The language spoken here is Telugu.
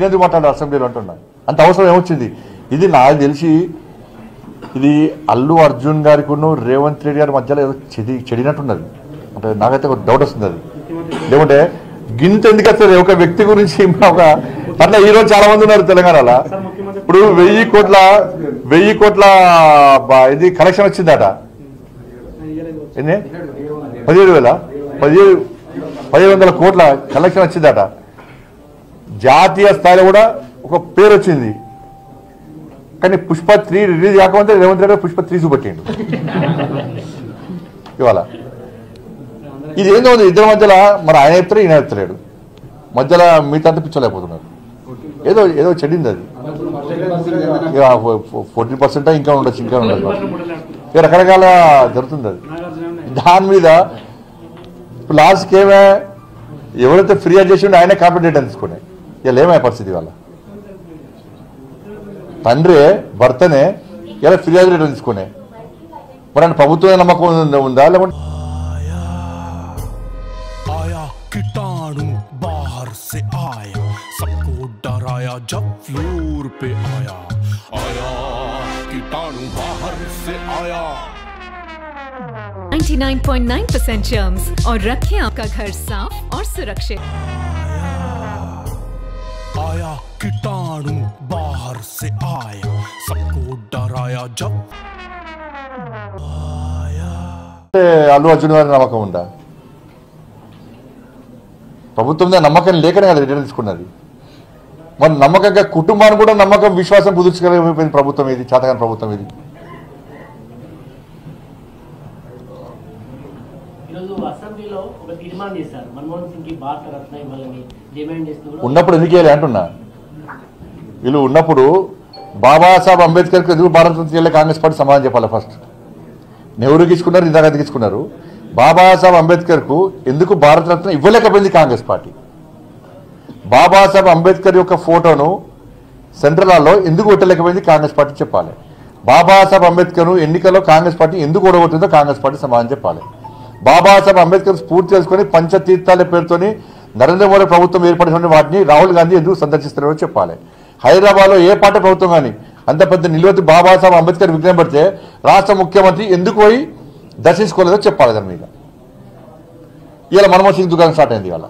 ఈయనది మాట్లాడారు అసెంబ్లీలో అంటున్నా. అంత అవసరం ఏమొచ్చింది? ఇది నాకు తెలిసి ఇది అల్లు అర్జున్ గారికి రేవంత్ రెడ్డి గారి మధ్యలో ఏదో చెడినట్టున్నది. అంటే నాకైతే ఒక డౌట్ వస్తుంది. అది లేకుంటే గింత ఎందుకు వస్తుంది ఒక వ్యక్తి గురించి? ఒక అట్లా ఈరోజు చాలా మంది ఉన్నారు తెలంగాణలో. ఇప్పుడు 1000 కోట్ల ఇది కలెక్షన్ వచ్చిందట. ఎన్ని 17,000 కోట్ల కలెక్షన్ వచ్చిందట. జాతీయ స్థాయిలో కూడా ఒక పేరు వచ్చింది. కానీ పుష్ప 3 రిలీజ్ కాకపోతే రేవంత్ రెడ్డి పుష్ప 3 చూపెట్టిండు ఇవాళ. ఇది ఏందో ఉంది ఇద్దరి మధ్యలో. మరి ఆయన చెప్తారు, ఈయన చెప్తలేడు. మధ్యలో మిగతా పిచ్చలేకపోతున్నారు. ఏదో ఏదో చెడింది అది. ఇక 40% ఇంకా ఉండొచ్చు, ఇంకా ఉండదు. ఇక రకరకాల జరుగుతుంది అది. దాని మీద లాస్ట్కి ఏమే ఎవరైతే ఫిర్యాదు చేసిండో ఆయనే కాంపిటేట్ తీసుకున్నాయి. ఇలా ఏమయ్యే పరిస్థితి వాళ్ళ తండ్రి భర్తనే ఇలా ఫిర్యాదు రేట్ తీసుకునే. మరి అంటే ప్రభుత్వమే నమ్మకం ఉందా? లేకుంటే कीटाणु बाहर से आया, सबको डराया जब फ्लोर पे आया, आया कीटाणु बाहर से आया। 99.9% जर्म्स और रखें आपका घर साफ और सुरक्षित। आया कीटाणु बाहर से आया, सबको डराया जब आया। అల్లు అర్జున్ గారి నమ్మకం ఉందా? ప్రభుత్వం మీద నమ్మకం లేకనే కదా రిటర్న్ తీసుకున్నది. మరి నమ్మకంగా కుటుంబాన్ని కూడా నమ్మకం విశ్వాసం కుదుర్చుకోలేకపోయింది ప్రభుత్వం. ఇది చేతకాని ప్రభుత్వం ఇది. ఉన్నప్పుడు ఎందుకు వేయాలి అంటున్నా. వీళ్ళు ఉన్నప్పుడు బాబాసాహెబ్ అంబేద్కర్కి ఎందుకు భారతరత్న ఇవ్వలే కాంగ్రెస్ పార్టీ సమాధానం చెప్పాలి. ఫస్ట్ నెహ్రూకి ఇచ్చుకున్నారు, ఇందాక తీసుకున్నారు. బాబాసాహెబ్ అంబేద్కర్కు ఎందుకు భారతరత్న ఇవ్వలేకపోయింది కాంగ్రెస్ పార్టీ? బాబాసాహెబ్ అంబేద్కర్ యొక్క ఫోటోను సెంట్రల్ హాల్లో ఎందుకు కొట్టలేకపోయింది కాంగ్రెస్ పార్టీ చెప్పాలి. బాబాసాహెబ్ అంబేద్కర్ను ఎన్నికల్లో కాంగ్రెస్ పార్టీ ఎందుకు ఓడగొట్టిందో కాంగ్రెస్ పార్టీ సమాధానం చెప్పాలి. బాబాసాహెబ్ అంబేద్కర్ స్ఫూర్తి చేసుకుని పంచతీర్థాల పేరుతోని నరేంద్ర మోడీ ప్రభుత్వం ఏర్పడిన వాటిని రాహుల్ గాంధీ ఎందుకు సందర్శిస్తున్నారో చెప్పాలి. హైదరాబాద్లో ఏ పార్టీ ప్రభుత్వం కానీ అంత పెద్ద నిలువెత్తు బాబాసాహెబ్ అంబేద్కర్ విగ్రహం పెడితే రాష్ట్ర ముఖ్యమంత్రి ఎందుకు పోయి దర్శించుకోలేదో చెప్పాలి. దాని మీద ఇవాళ మన్మోహన్ సింగ్ దుకాణం స్టార్ట్ అయింది. ఇవాళ